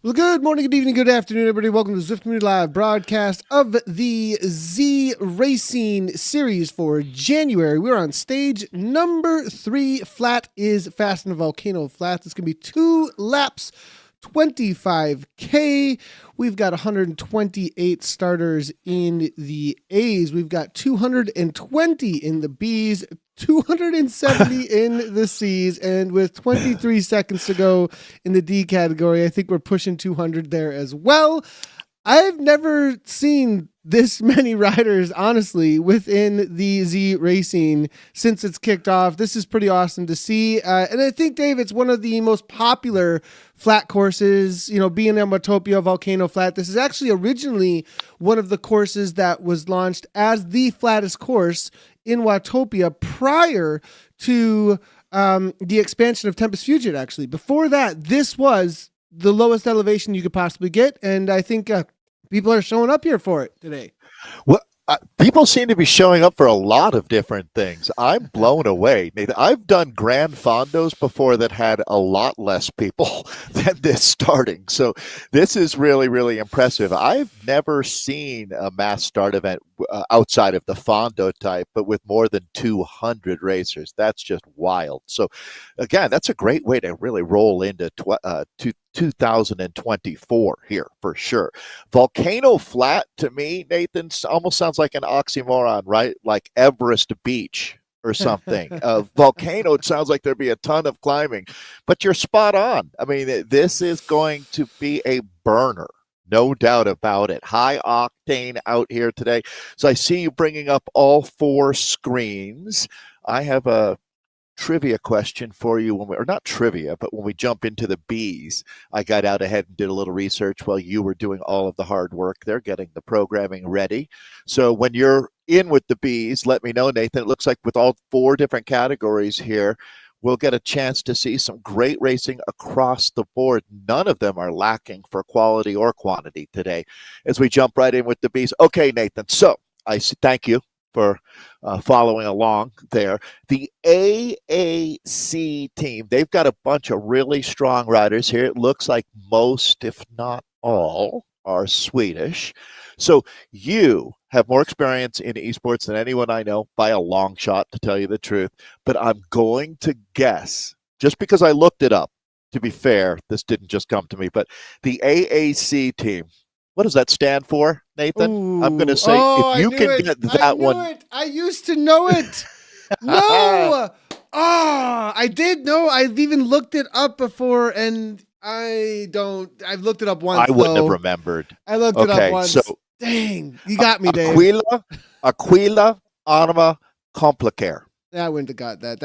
Well, good morning, good evening, good afternoon, everybody. Welcome to the Zwift Community Live broadcast of the ZRacing Series for January. We're on stage number 3. Flat is fast in Volcano Flat. It's going to be 2 laps, 25K. We've got 128 starters in the A's. We've got 220 in the B's, 270 in the C's, and with 23 seconds to go in the D category, I think we're pushing 200 there as well. I've never seen this many riders, honestly, within the ZRacing since it's kicked off. This is pretty awesome to see. And I think, Dave, it's one of the most popular flat courses, being in Watopia, Volcano Flat. This is actually originally one of the courses that was launched as the flattest course in Watopia prior to the expansion of Tempest Fugit, actually. Before that, this was the lowest elevation you could possibly get, and I think people are showing up here for it today. Well, people seem to be showing up for a lot of different things. I'm blown away, Nathan. I've done Grand Fondos before that had a lot less people than this starting. So this is really, really impressive. I've never seen a mass start event outside of the Fondo type, but with more than 200 racers. That's just wild. So again, that's a great way to really roll into 2024 here for sure. Volcano Flat to me, Nathan, almost sounds like an oxymoron, right? Like Everest Beach or something. Volcano, it sounds like there'd be a ton of climbing, but you're spot on. I mean, this is going to be a burner. No doubt about it. High octane out here today. So I see you bringing up all 4 screens. I have a trivia question for you or not trivia, but when we jump into the B's, I got out ahead and did a little research while you were doing all of the hard work. They're getting the programming ready. So when you're in with the B's, let me know, Nathan. It looks like with all 4 different categories here, we'll get a chance to see some great racing across the board. None of them are lacking for quality or quantity today as we jump right in with the B's. Okay, Nathan. So I thank you for following along there. The AAC team, they've got a bunch of really strong riders here. It looks like most, if not all, are Swedish. So you have more experience in esports than anyone I know by a long shot, to tell you the truth. But I'm going to guess, just because I looked it up, to be fair, this didn't just come to me, but the AAC team, what does that stand for, Nathan? Ooh. I'm going to say if you can get that one. I used to know it. No. I did know. I've even looked it up before, and I've looked it up once. I wouldn't have remembered. I looked it up once. So, dang, you got me, Dave. Aquila Arma Complicare. I wouldn't have got that.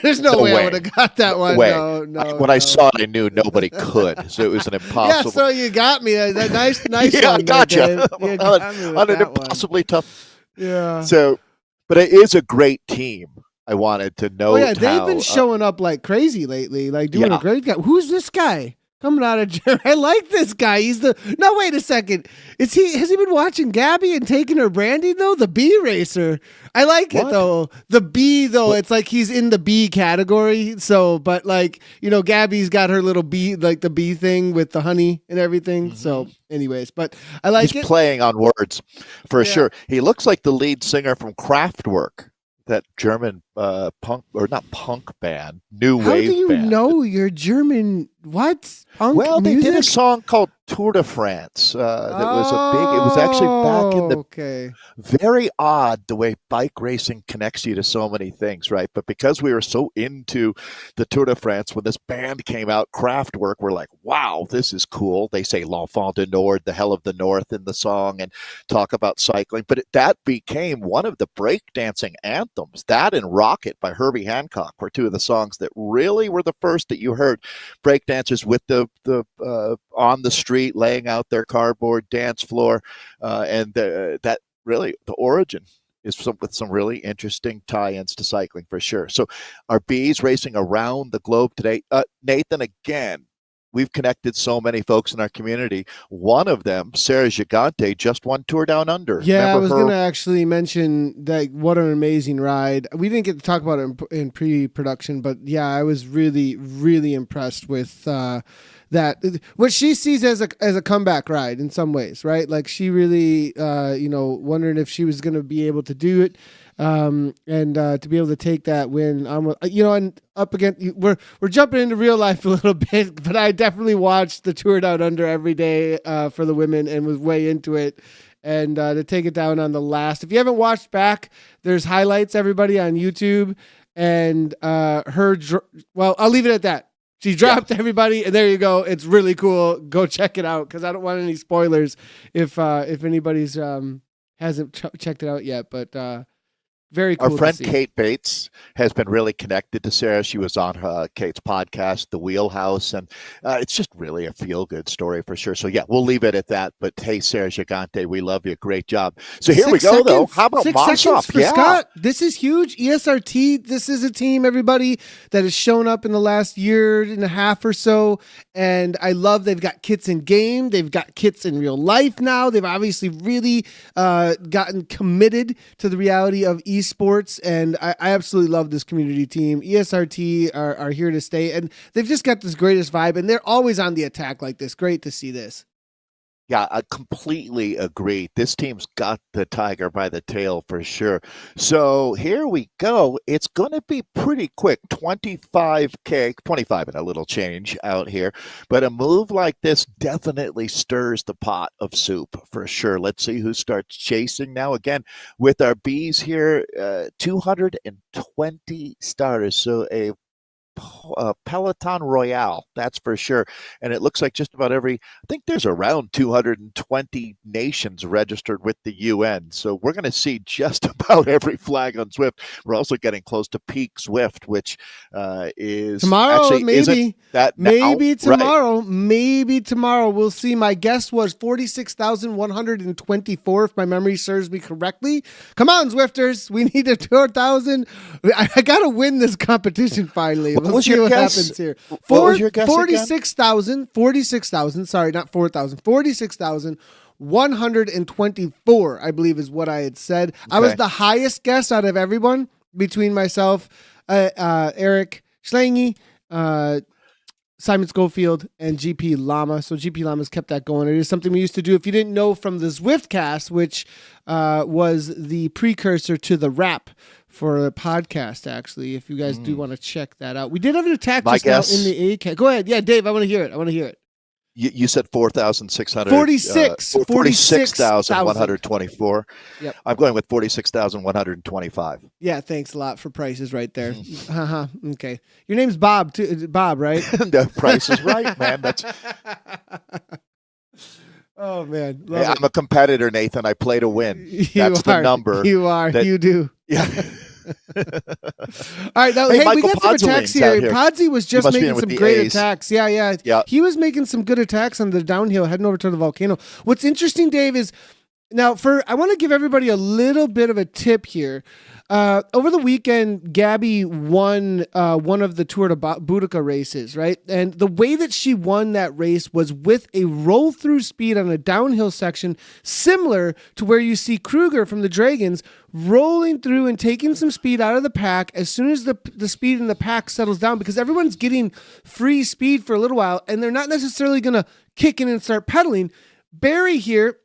There's no way I would have got that one. No. When I saw it, I knew nobody could. So it was an impossible. Yeah, so you got me. That nice yeah, one. I got you. On an impossibly tough. Yeah. So, but it is a great team. I wanted to know. Oh, yeah, they've been showing up like crazy lately, like doing a great guy. Who's this guy? Coming out of jail. I like this guy. No, wait a second. Has he been watching Gabby and taking her brandy though? The B racer. I like it though. The B though, it's like he's in the B category. So, but like, Gabby's got her little B, like the B thing with the honey and everything. Mm-hmm. So anyways, but I like he's playing on words for sure. He looks like the lead singer from Kraftwerk. That German punk, or not punk band, new wave band. How do you know you're German? What? Punk music? They did a song called Tour de France. That was it was actually back in the. Okay. Very odd the way bike racing connects you to so many things, right? But because we were so into the Tour de France, when this band came out, Kraftwerk, we're like, wow, this is cool. They say L'Enfant du Nord, the hell of the North in the song, and talk about cycling. But that became one of the breakdancing anthems. That and Rocket by Herbie Hancock were 2 of the songs that really were the first that you heard breakdancers with the on the street laying out their cardboard dance floor, and that really the origin is with some really interesting tie-ins to cycling for sure. So our B's racing around the globe today. Nathan, again, we've connected so many folks in our community. One of them, Sarah Gigante, just won Tour Down Under. Yeah, Remember I was her? going to actually mention that. What an amazing ride. We didn't get to talk about it in pre-production, but yeah, I was really, really impressed with that. What she sees as a comeback ride in some ways, right? Like she really, wondering if she was going to be able to do it. And to be able to take that win, and up again, we're jumping into real life a little bit, but I definitely watched the Tour Down Under every day for the women and was way into it. And to take it down on the last, if you haven't watched back, there's highlights, everybody, on YouTube, and I'll leave it at that. She dropped everybody, and there you go. It's really cool. Go check it out because I don't want any spoilers if anybody's hasn't checked it out yet, but. Very cool. Our friend Kate Bates has been really connected to Sarah. She was on Kate's podcast, The Wheelhouse, and it's just really a feel-good story for sure. So, yeah, we'll leave it at that. But, hey, Sarah Gigante, we love you. Great job. So here we go, though. How about Mossop? For Scott. This is huge. ESRT, this is a team, everybody, that has shown up in the last year and a half or so. And I love they've got kits in game. They've got kits in real life now. They've obviously really gotten committed to the reality of esports, and I absolutely love this community team. ESRT are here to stay, and they've just got this greatest vibe, and they're always on the attack like this. Great to see this. Yeah, I completely agree. This team's got the tiger by the tail for sure. So here we go. It's going to be pretty quick. 25K, 25 and a little change out here. But a move like this definitely stirs the pot of soup for sure. Let's see who starts chasing now. Again, with our bees here, 220 starters. So a Peloton Royale, that's for sure. And it looks like just about I think there's around 220 nations registered with the UN. So we're going to see just about every flag on Zwift. We're also getting close to peak Zwift, which is tomorrow, actually, maybe. Maybe tomorrow. Right. Maybe tomorrow. We'll see. My guess was 46,124, if my memory serves me correctly. Come on, Zwifters. We need a 4,000. I got to win this competition finally. What was your guess? Happens here. What was your guess? 46,000, sorry, not 4,000, 46,124, I believe is what I had said. Okay. I was the highest guess out of everyone between myself, Eric Schlange, Simon Schofield, and GP Llama. So GP Llama's kept that going. It is something we used to do. If you didn't know, from the Zwiftcast, which was the precursor to the rap for a podcast, actually, if you guys do want to check that out. We did have an attack just now in the AK. Go ahead. Yeah, Dave, I want to hear it. You said 4,600. 46,124. Yep. I'm going with 46,125. Yeah, thanks a lot for prices right there. Okay. Your name's Bob, too. Bob, right? The price is right, man. That's... Oh, man. Hey, I'm a competitor, Nathan. I play to win. That's the number. You are. You do. Yeah. All right, now, hey, we got some attacks here. Podsy was just making some great attacks. Yeah. He was making some good attacks on the downhill, heading over to the volcano. What's interesting, Dave, is now I want to give everybody a little bit of a tip here. Over the weekend, Gabby won one of the Tour de Boudica races, right? And the way that she won that race was with a roll-through speed on a downhill section, similar to where you see Kruger from the Dragons rolling through and taking some speed out of the pack as soon as the speed in the pack settles down, because everyone's getting free speed for a little while, and they're not necessarily going to kick in and start pedaling. Barry here,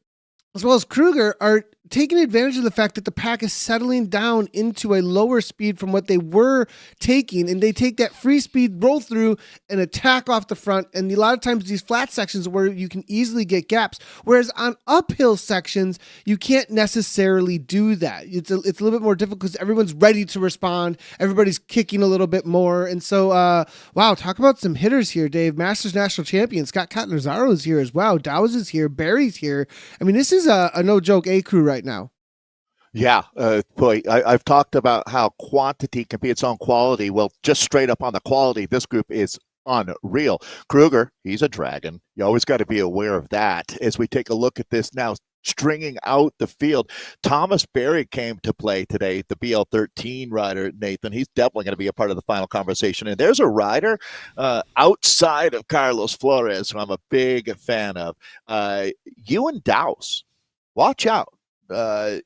as well as Kruger, are taking advantage of the fact that the pack is settling down into a lower speed from what they were taking, and they take that free speed roll through and attack off the front. And a lot of times these flat sections where you can easily get gaps, whereas on uphill sections you can't necessarily do that. It's a little bit more difficult because everyone's ready to respond, everybody's kicking a little bit more. And so wow, talk about some hitters here, Dave. Masters national champion Scott Catanzaro is here as well. Dow's is here, Barry's here. I mean, this is a no joke A crew right now. Yeah, boy, I've talked about how quantity can be its own quality. Well, just straight up on the quality, this group is unreal. Kruger, he's a dragon. You always got to be aware of that. As we take a look at this now, stringing out the field. Thomas Berry came to play today, the BL13 rider, Nathan. He's definitely going to be a part of the final conversation. And there's a rider outside of Carlos Flores, who I'm a big fan of, Ewan Dowse. Watch out.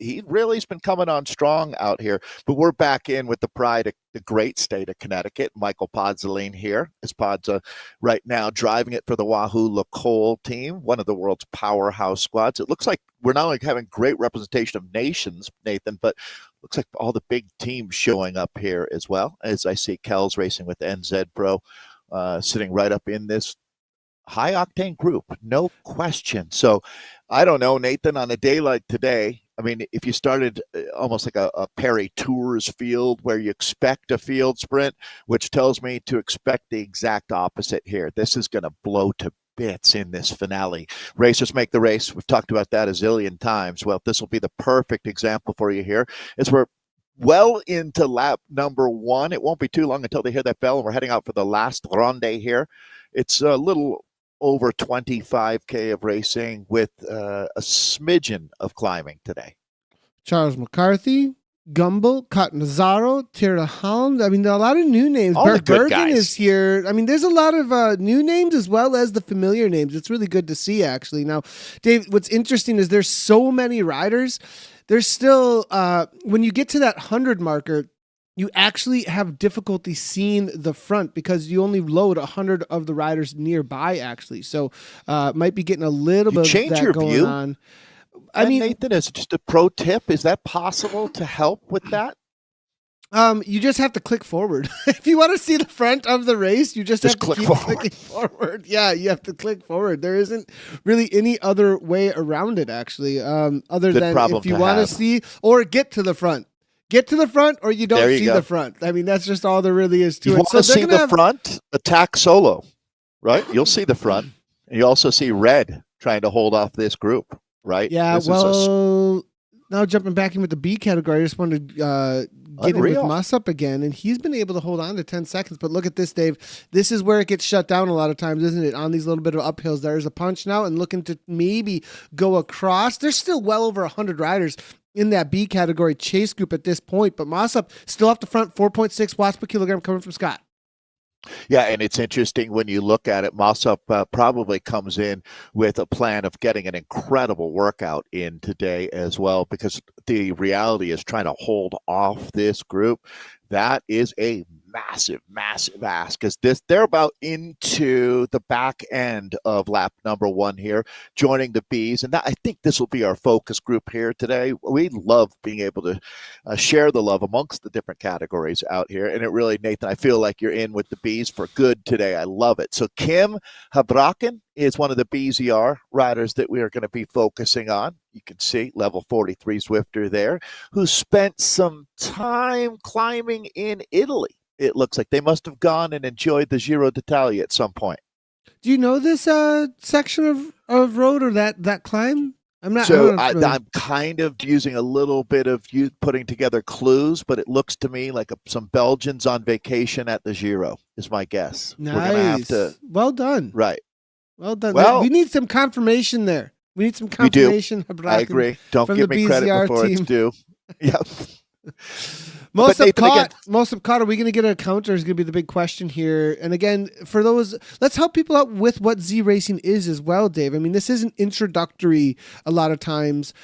He really has been coming on strong out here. But we're back in with the pride of the great state of Connecticut. Michael Podzaline here. As Podza right now driving it for the Wahoo Lacole team, one of the world's powerhouse squads. It looks like we're not only having great representation of nations, Nathan, but looks like all the big teams showing up here as well. As I see Kells racing with NZ Pro, sitting right up in this high-octane group, no question. So I don't know, Nathan, on a day like today, I mean, if you started almost like a Perry Tours field where you expect a field sprint, which tells me to expect the exact opposite here. This is going to blow to bits in this finale. Racers make the race. We've talked about that a zillion times. Well, this will be the perfect example for you here as we're well into lap number 1. It won't be too long until they hear that bell, and we're heading out for the last ronde here. It's a little over 25K of racing with a smidgen of climbing today. Charles McCarthy, Gumbel, Catanzaro, Tira Holland. I mean, there are a lot of new names. Bert Bergen is here. I mean, there's a lot of new names as well as the familiar names. It's really good to see, actually. Now, Dave, what's interesting is there's so many riders. There's still, when you get to that 100 marker, you actually have difficulty seeing the front because you only load 100 of the riders nearby, actually. So might be getting a little bit of that going on. I mean, Nathan, is just a pro tip. Is that possible to help with that? You just have to click forward. If you want to see the front of the race, you just have to keep clicking forward. Yeah, you have to click forward. There isn't really any other way around it, actually, other than if you want to see or get to the front. Get to the front or you don't see the front. I mean, that's just all there really is to it. You want to see the front? Attack solo, right? You'll see the front. And you also see Red trying to hold off this group, right? Yeah, now jumping back in with the B category, I just wanted to get in with Mossop again, and he's been able to hold on to 10 seconds. But look at this, Dave. This is where it gets shut down a lot of times, isn't it? On these little bit of uphills, there's a punch now and looking to maybe go across. There's still well over 100 riders in that B category chase group at this point, but Mossop still up the front, 4.6 watts per kilogram coming from Scott. Yeah, and it's interesting when you look at it, Mossop probably comes in with a plan of getting an incredible workout in today as well, because the reality is trying to hold off this group. That is a massive, massive ask because they're about into the back end of lap number 1 here, joining the Bs. And I think this will be our focus group here today. We love being able to share the love amongst the different categories out here. And it really, Nathan, I feel like you're in with the Bs for good today. I love it. So Kim Habraken is one of the BZR riders that we are going to be focusing on. You can see level 43 Zwifter there, who spent some time climbing in Italy. It looks like they must have gone and enjoyed the Giro d'Italia at some point. Do you know this section of road or that climb? I'm kind of using a little bit of you putting together clues, but it looks to me like some Belgians on vacation at the Giro is my guess. Nice. We're gonna have to, well done. Right. Well done. Well, we need some confirmation there. We need some confirmation. I agree. Don't give me credit before it's due. Yep. Most of caught. Are we going to get a counter? Is going to be the big question here. And again, for those, let's help people out with what Z Racing is as well, Dave. I mean, this is an introductory. A lot of times,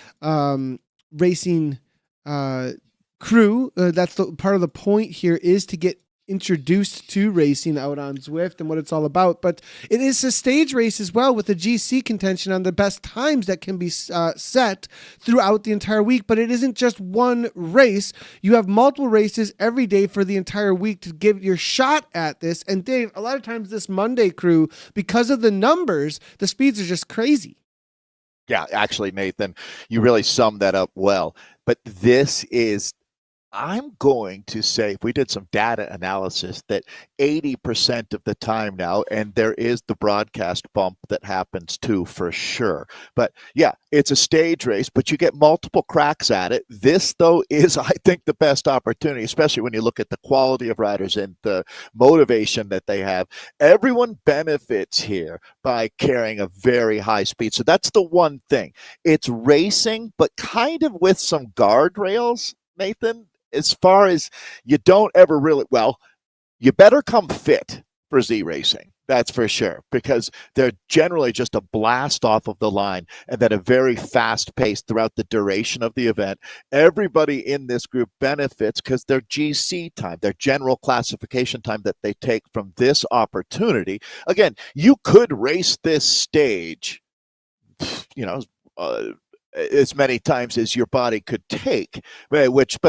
racing crew. That's the part of the point here is to get introduced to racing out on Zwift and what it's all about. But it is a stage race as well with the GC contention on the best times that can be set throughout the entire week. But it isn't just one race. You have multiple races every day for the entire week to give your shot at this. And Dave, a lot of times this Monday crew, because of the numbers, the speeds are just crazy. Yeah, actually, Nathan, you really summed that up well. But this is I'm going to say, if we did some data analysis, that 80% of the time now, and there is the broadcast bump that happens too, for sure. But yeah, it's a stage race, but you get multiple cracks at it. This, though, is, I think, the best opportunity, especially when you look at the quality of riders and the motivation that they have. Everyone benefits here by carrying a very high speed. So that's the one thing. It's racing, but kind of with some guardrails, Nathan, as far as you don't ever really, well, you better come fit for Z Racing. That's for sure, because they're generally just a blast off of the line and then a very fast pace throughout the duration of the event. Everybody in this group benefits because their GC time, their general classification time that they take from this opportunity. Again, you could race this stage, you know, as many times as your body could take, but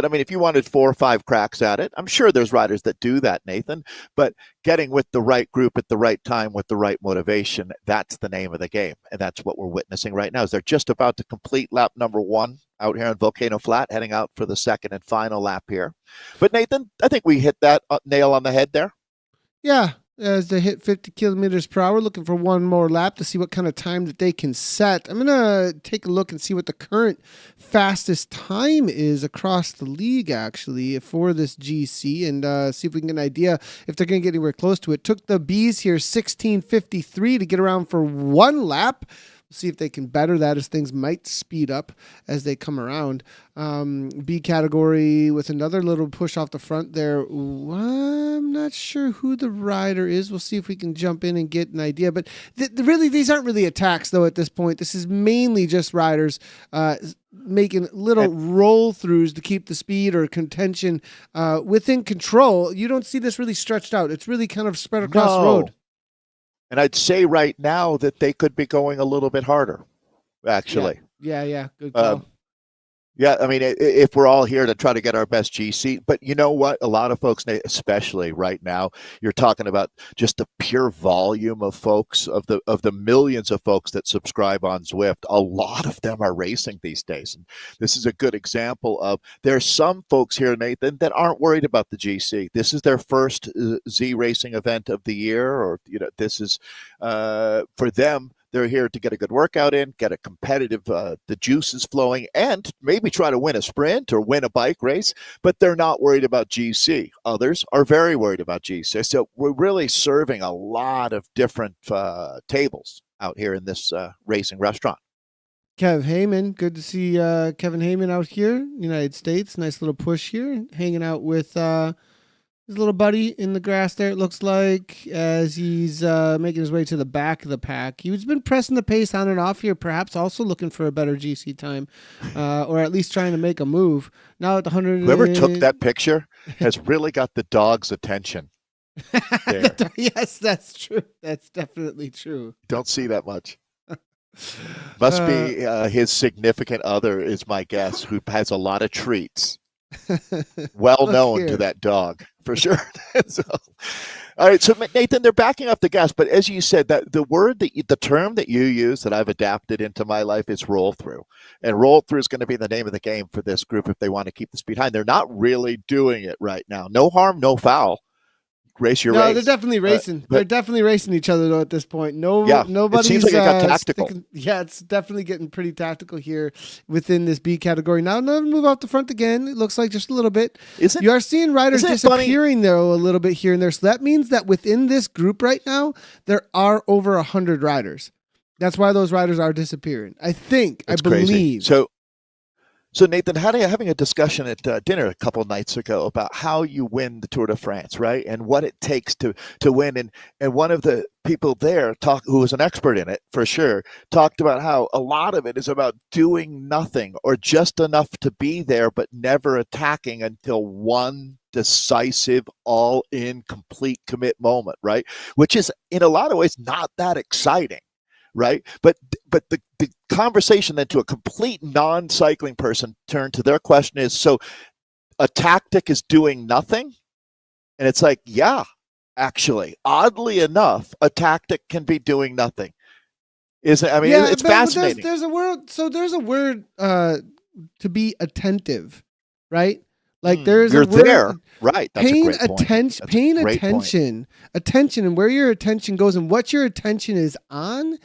I mean, if you wanted 4 or 5 cracks at it, I'm sure there's riders that do that, Nathan, but getting with the right group at the right time with the right motivation, that's the name of the game. And that's what we're witnessing right now, is they're just about to complete lap number 1 out here on Volcano Flat, heading out for the second and final lap here. But Nathan, I think we hit that nail on the head there. Yeah, as they hit 50 kilometers per hour, looking for one more lap to see what kind of time that they can set. I'm going to take a look and see what the current fastest time is across the league, actually, for this GC, and see if we can get an idea if they're going to get anywhere close to it. Took the Bs here 16:53 to get around for one lap. See if they can better that, as things might speed up as they come around. B category with another little push off the front there. I'm not sure who the rider is. We'll see if we can jump in and get an idea. But really, these aren't really attacks, though, at this point. This is mainly just riders making little roll-throughs to keep the speed or contention within control. You don't see this really stretched out. It's really kind of spread across the road. And I'd say right now that they could be going a little bit harder, actually. Yeah. Good call. Yeah, I mean, if we're all here to try to get our best GC, but you know what? A lot of folks, especially right now, you're talking about just the pure volume of folks, of the millions of folks that subscribe on Zwift. A lot of them are racing these days. And this is a good example of, there's some folks here, Nathan, that aren't worried about the GC. This is their first Z racing event of the year, or, this is for them. They're here to get a good workout in, get a competitive, the juices flowing, and maybe try to win a sprint or win a bike race, but they're not worried about GC. Others are very worried about GC. So we're really serving a lot of different tables out here in this racing restaurant. Kev Heyman, good to see Kevin Heyman out here, United States. Nice little push here, hanging out with his little buddy in the grass there, it looks like, as he's making his way to the back of the pack. He's been pressing the pace on and off here, perhaps also looking for a better GC time, or at least trying to make a move. Now at the 100. Whoever took that picture has really got the dog's attention. Yes, that's true. That's definitely true. Don't see that much. Must be his significant other, is my guess, who has a lot of treats. Well known to that dog, for sure. So, all right, so Nathan, they're backing up the gas, but as you said, that the term that you use that I've adapted into my life is roll through, and roll through is going to be the name of the game for this group if they want to keep the speed high. And they're not really doing it right now. No harm, no foul. Race your race. No, they're definitely racing. They're definitely racing each other, though, at this point. Nobody's. It seems like it got tactical. It's definitely getting pretty tactical here within this B category. Now, move out the front again. It looks like just a little bit. You are seeing riders disappearing, though, a little bit here and there. So that means that within this group right now, there are over 100 riders. That's why those riders are disappearing. I believe. Crazy. So Nathan, having a discussion at dinner a couple of nights ago about how you win the Tour de France, right? And what it takes to win. And one of the people there who was an expert in it, for sure, talked about how a lot of it is about doing nothing or just enough to be there, but never attacking until one decisive, all-in, complete commit moment, right? Which is, in a lot of ways, not that exciting. Right. But the conversation then to a complete non-cycling person turned to their question is, so a tactic is doing nothing? And it's like, yeah, actually, oddly enough, a tactic can be doing nothing. It's fascinating. But there's a word to be attentive, right? Like there's You're there, right? That's a paying great point. attention, attention, and where your attention goes and what your attention is on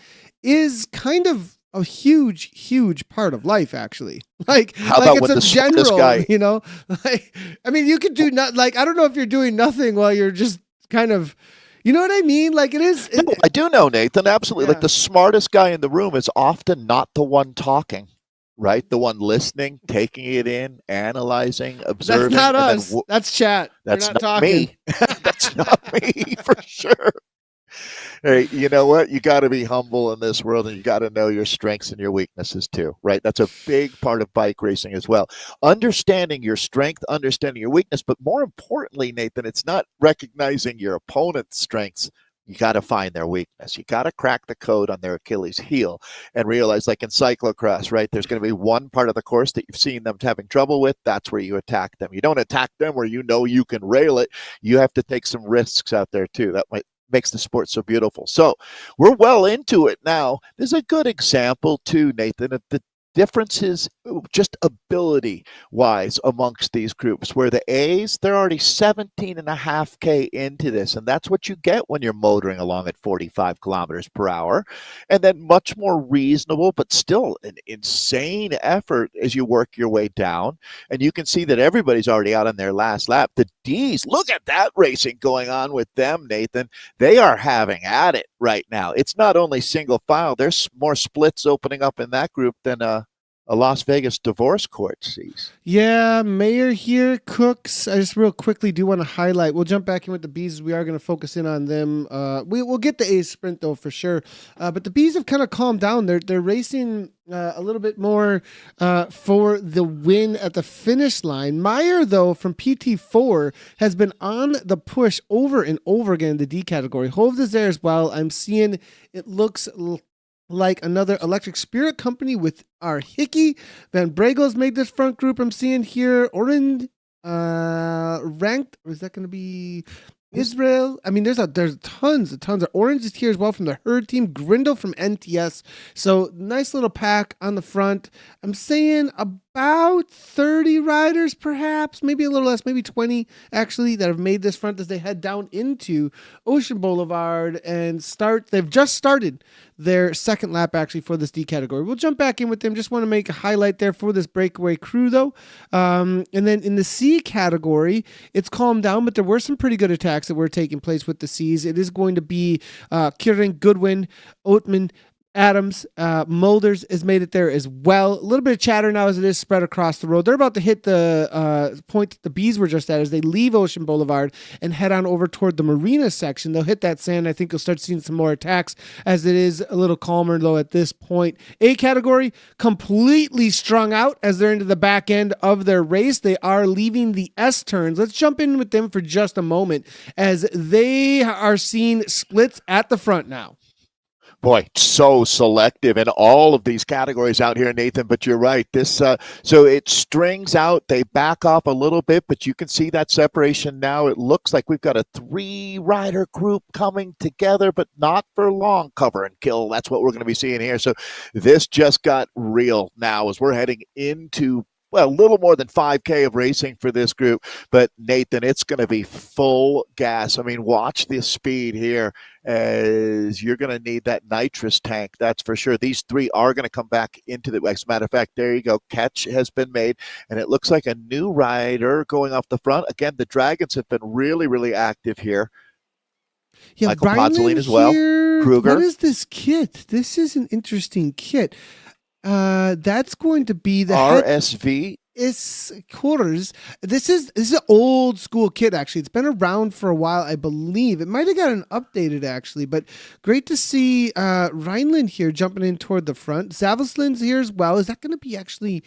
is kind of a huge part of life, actually. Like, How about it's when a the smartest general, guy? like, I mean, you could do not like, I don't know if you're doing nothing while you're just kind of, you know what I mean? Like it is. No, I do know, Nathan. Absolutely. Yeah. Like the smartest guy in the room is often not the one talking, right? The one listening, taking it in, analyzing, observing. That's not us. That's chat. That's not not talking. me. That's not me for sure. Hey, you know what? You got to be humble in this world, and you got to know your strengths and your weaknesses too, right? That's a big part of bike racing as well. Understanding your strength, understanding your weakness, but more importantly, Nathan, it's not recognizing your opponent's strengths. You got to find their weakness. You got to crack the code on their Achilles heel and realize, like in cyclocross, right? There's going to be one part of the course that you've seen them having trouble with. That's where you attack them. You don't attack them where you know you can rail it. You have to take some risks out there too. That makes the sport so beautiful. So we're well into it now. There's a good example too, Nathan, of the differences just ability wise amongst these groups, where the A's, they're already 17.5K into this, and that's what you get when you're motoring along at 45 kilometers per hour. And then much more reasonable but still an insane effort as you work your way down, and you can see that everybody's already out on their last lap. The D's, look at that racing going on with them, Nathan. They are having at it right now. It's not only single file, there's more splits opening up in that group than a Las Vegas divorce court sees. Yeah, Mayer here, Cooks. I just real quickly do want to highlight. We'll jump back in with the Bees. We are going to focus in on them. We'll get the A's sprint though for sure. But the Bees have kind of calmed down. They're racing a little bit more for the win at the finish line. Meyer though from PT4 has been on the push over and over again in the D category. Hovde is there as well. I'm seeing it looks like another Electric Spirit company with our Hickey. Van Bregel's made this front group I'm seeing here. Orin ranked, or is that going to be Israel? I mean, there's tons of Orange is here as well from the Herd team. Grindle from NTS. So nice little pack on the front. I'm saying about 30 riders, perhaps, maybe a little less, maybe 20 actually, that have made this front as they head down into Ocean Boulevard and they've just started their second lap actually for this D category. We'll jump back in with them. Just want to make a highlight there for this breakaway crew though. And then in the C category, it's calmed down, but there were some pretty good attacks that were taking place with the C's. It is going to be Kieran, Goodwin, Oatman, Adams, Mulders has made it there as well. A little bit of chatter now as it is spread across the road. They're about to hit the point that the Bees were just at as they leave Ocean Boulevard and head on over toward the Marina section. They'll hit that sand. I think you'll start seeing some more attacks as it is a little calmer though at this point. A category completely strung out as they're into the back end of their race. They are leaving the S turns. Let's jump in with them for just a moment as they are seeing splits at the front now. Boy, so selective in all of these categories out here, Nathan, but you're right. This so it strings out, they back off a little bit, but you can see that separation now. It looks like we've got a 3-rider group coming together, but not for long. Cover and kill, that's what we're going to be seeing here. So this just got real now as we're heading into a little more than 5K of racing for this group. But Nathan, it's going to be full gas. I mean, watch the speed here as you're going to need that nitrous tank. That's for sure. These three are going to come back into the, as a matter of fact, there you go. Catch has been made, and it looks like a new rider going off the front. Again, the Dragons have been really, really active here. Yeah, Michael Podzoline as well. Kruger. What is this kit? This is an interesting kit. That's going to be the RSV. It's quarters. This is an old school kit actually. It's been around for a while, I believe. It might have gotten updated actually, but great to see Rhineland here jumping in toward the front. Zavoslin's here as well. Is that going to be actually?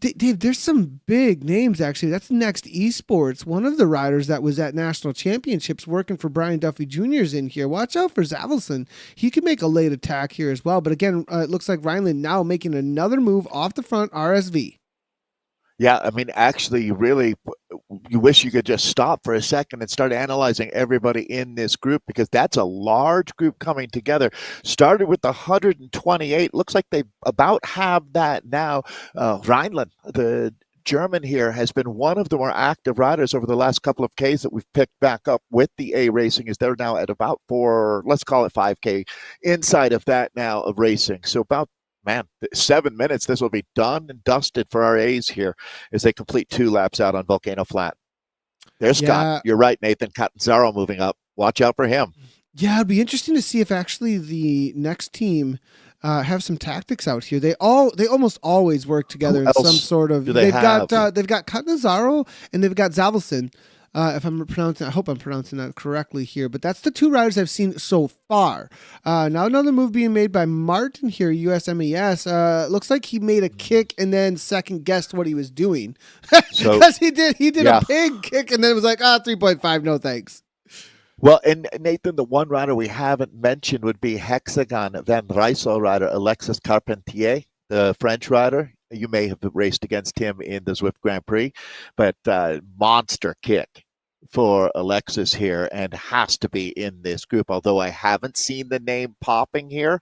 Dave, there's some big names actually. That's Next Esports. One of the riders that was at national championships working for Brian Duffy Jr. is in here. Watch out for Zavelson. He could make a late attack here as well. But again, it looks like Rhineland now making another move off the front RSV. Yeah, I mean, actually, you wish you could just stop for a second and start analyzing everybody in this group, because that's a large group coming together. Started with the 128. Looks like they about have that now. Rhineland, the German here has been one of the more active riders over the last couple of Ks that we've picked back up with the A racing. Is they're now at about let's call it 5K inside of that now of racing. So about 7 minutes, this will be done and dusted for our A's here as they complete 2 laps out on Volcano Flat. There's Scott. You're right, Nathan. Catanzaro moving up. Watch out for him. Yeah, it'd be interesting to see if actually the next team have some tactics out here. They almost always work together in some sort of. They've got Catanzaro and they've got Zavelson. If I'm pronouncing, I hope I'm pronouncing that correctly here, but that's the 2 riders I've seen so far. Now another move being made by Martin here, USMES. Looks like he made a kick and then second guessed what he was doing. Because he did a big kick and then it was like, 3.5, no thanks. Well, and Nathan, the one rider we haven't mentioned would be Hexagon Van Rysel rider Alexis Carpentier, the French rider. You may have raced against him in the Zwift Grand Prix, but monster kick for Alexis here and has to be in this group, although I haven't seen the name popping here.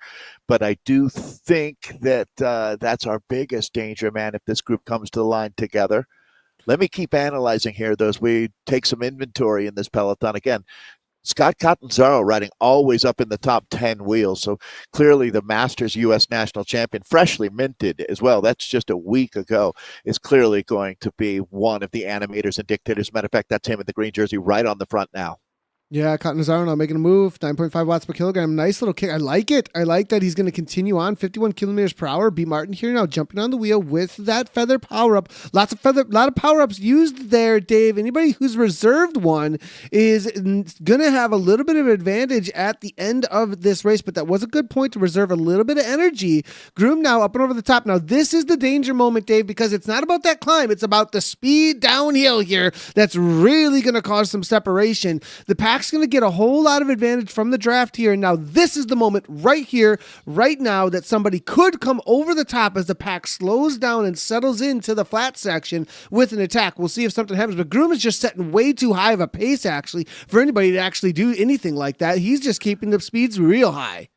But I do think that that's our biggest danger, man, if this group comes to the line together. Let me keep analyzing here, though, as we take some inventory in this peloton. Again, Scott Catanzaro riding always up in the top 10 wheels. So clearly the Masters U.S. national champion, freshly minted as well. That's just a week ago, is clearly going to be one of the animators and dictators. As a matter of fact, that's him in the green jersey right on the front now. Yeah, Catanzaro now making a move, 9.5 watts per kilogram. Nice little kick. I like it. I like that he's going to continue on 51 kilometers per hour. B. Martin here now jumping on the wheel with that feather power up. Lot of power ups used there, Dave. Anybody who's reserved one is going to have a little bit of advantage at the end of this race, but that was a good point to reserve a little bit of energy. Groom now up and over the top. Now, this is the danger moment, Dave, because it's not about that climb. It's about the speed downhill here that's really going to cause some separation. The pack's going to get a whole lot of advantage from the draft here. And now this is the moment right here, right now, that somebody could come over the top as the pack slows down and settles into the flat section with an attack. We'll see if something happens, but Groom is just setting way too high of a pace, actually, for anybody to actually do anything like that. He's just keeping the speeds real high.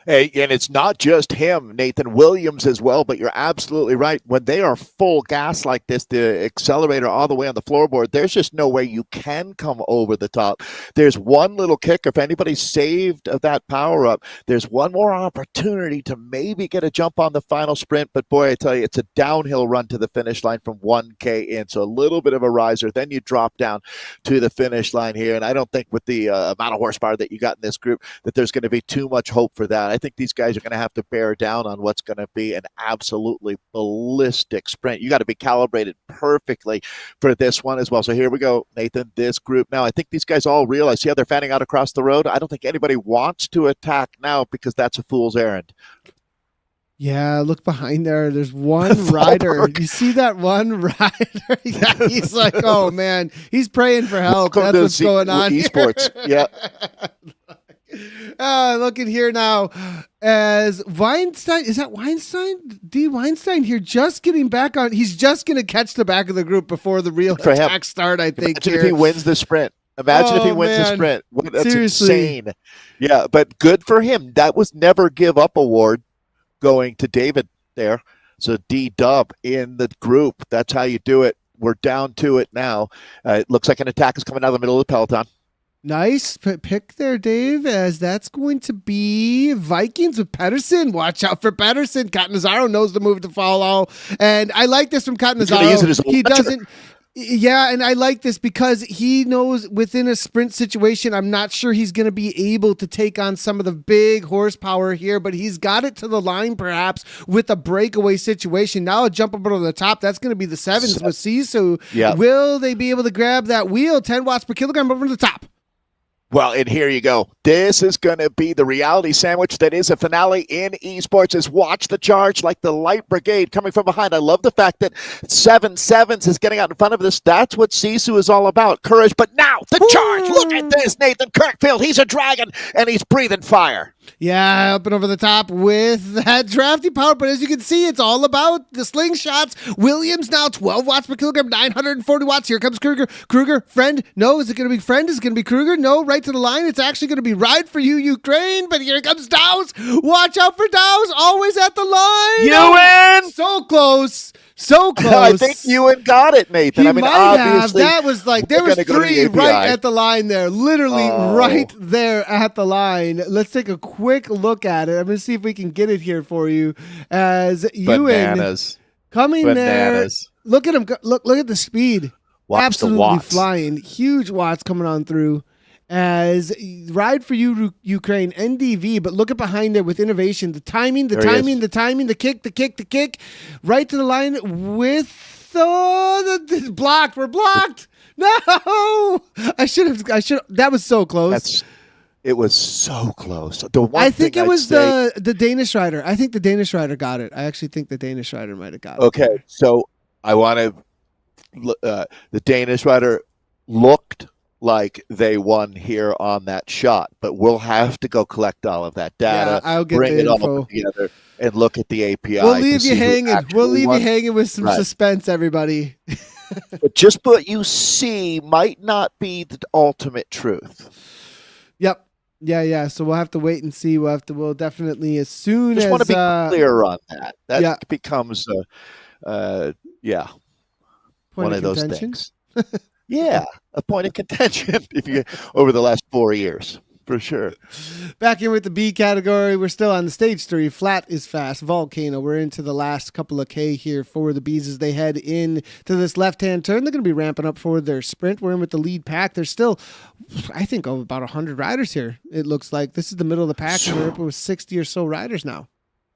Hey, and it's not just him, Nathan Williams as well, but you're absolutely right. When they are full gas like this, the accelerator all the way on the floorboard, there's just no way you can come over the top. There's one little kick. If anybody's saved of that power up, there's one more opportunity to maybe get a jump on the final sprint. But boy, I tell you, it's a downhill run to the finish line from 1K in. So a little bit of a riser. Then you drop down to the finish line here. And I don't think with the amount of horsepower that you got in this group that there's going to be too much hope for that. I think these guys are going to have to bear down on what's going to be an absolutely ballistic sprint. You got to be calibrated perfectly for this one as well. So here we go, Nathan, this group now. I think these guys all realize, see how they're fanning out across the road? I don't think anybody wants to attack now because that's a fool's errand. Yeah, look behind there. There's one rider. You see that one rider? Yeah, he's like, oh, man. He's praying for help. Welcome That's what's going on Esports. Yeah. Looking here now as Weinstein. Is that Weinstein? D. Weinstein here just getting back on. He's just going to catch the back of the group before the real attack start, I think. Imagine if he wins the sprint. Imagine if he wins the sprint. That's seriously insane. Yeah, but good for him. That was Never Give Up award going to David there. So D-Dub in the group. That's how you do it. We're down to it now. It looks like an attack is coming out of the middle of the peloton. Nice pick there, Dave, as that's going to be Vikings with Pedersen. Watch out for Pedersen. Catanzaro knows the move to follow. And I like this from Catanzaro. He doesn't. Yeah, and I like this because he knows within a sprint situation, I'm not sure he's going to be able to take on some of the big horsepower here, but he's got it to the line perhaps with a breakaway situation. Now a jump up over the top. That's going to be the sevens with Sisu. Yeah. Will they be able to grab that wheel? 10 watts per kilogram over the top. Well, and here you go. This is going to be the reality sandwich that is a finale in esports. Is watch the charge like the light brigade coming from behind. I love the fact that 7-7s is getting out in front of this. That's what Sisu is all about. Courage. But now the charge. Look at this, Nathan Kirkfield. He's a dragon, and he's breathing fire. Yeah, up and over the top with that drafty power. But as you can see, it's all about the slingshots. Williams now 12 watts per kilogram, 940 watts. Here comes Kruger. Kruger, friend. No, is it going to be friend? Is it going to be Kruger? No, right to the line. It's actually going to be ride for you, Ukraine. But here comes Dowse. Watch out for Dowse. Always at the line. You win. So close. So close. I think Ewan got it, Nathan. He I mean, might obviously, have. That was like, there we're was gonna go to the 3 right API. at the line there. Literally right there at the line. Let's take a quick look at it. I'm going to see if we can get it here for you. As Ewan Bananas. coming Bananas. there. Look at him. Look at the speed. Watch Absolutely the watts. flying. Huge watts coming on through. As Ride for You Ukraine NDV, but look at behind there with innovation, the timing, the kick, right to the line with blocked. We're blocked. No, I should have. That was so close. It was so close. I think it was the Danish rider. I think the Danish rider got it. I actually think the Danish rider might have got it. Okay, so I want to. The Danish rider looked like they won here on that shot, but we'll have to go collect all of that data, I'll get bring the it info all together, and look at the API. We'll leave you hanging. We'll leave you hanging with some suspense, everybody. But just what you see might not be the ultimate truth. Yep. Yeah. So we'll have to wait and see. We'll definitely, as soon just as. Want to be clear on that. That becomes, point one of those contention? things. Yeah, a point of contention if you over the last 4 years, for sure. Back in with the B category, we're still on the stage 3. Flat is fast. Volcano. We're into the last couple of K here for the Bees as they head in to this left-hand turn. They're going to be ramping up for their sprint. We're in with the lead pack. There's still, I think, about 100 riders here. It looks like this is the middle of the pack, and we're up with 60 or so riders now.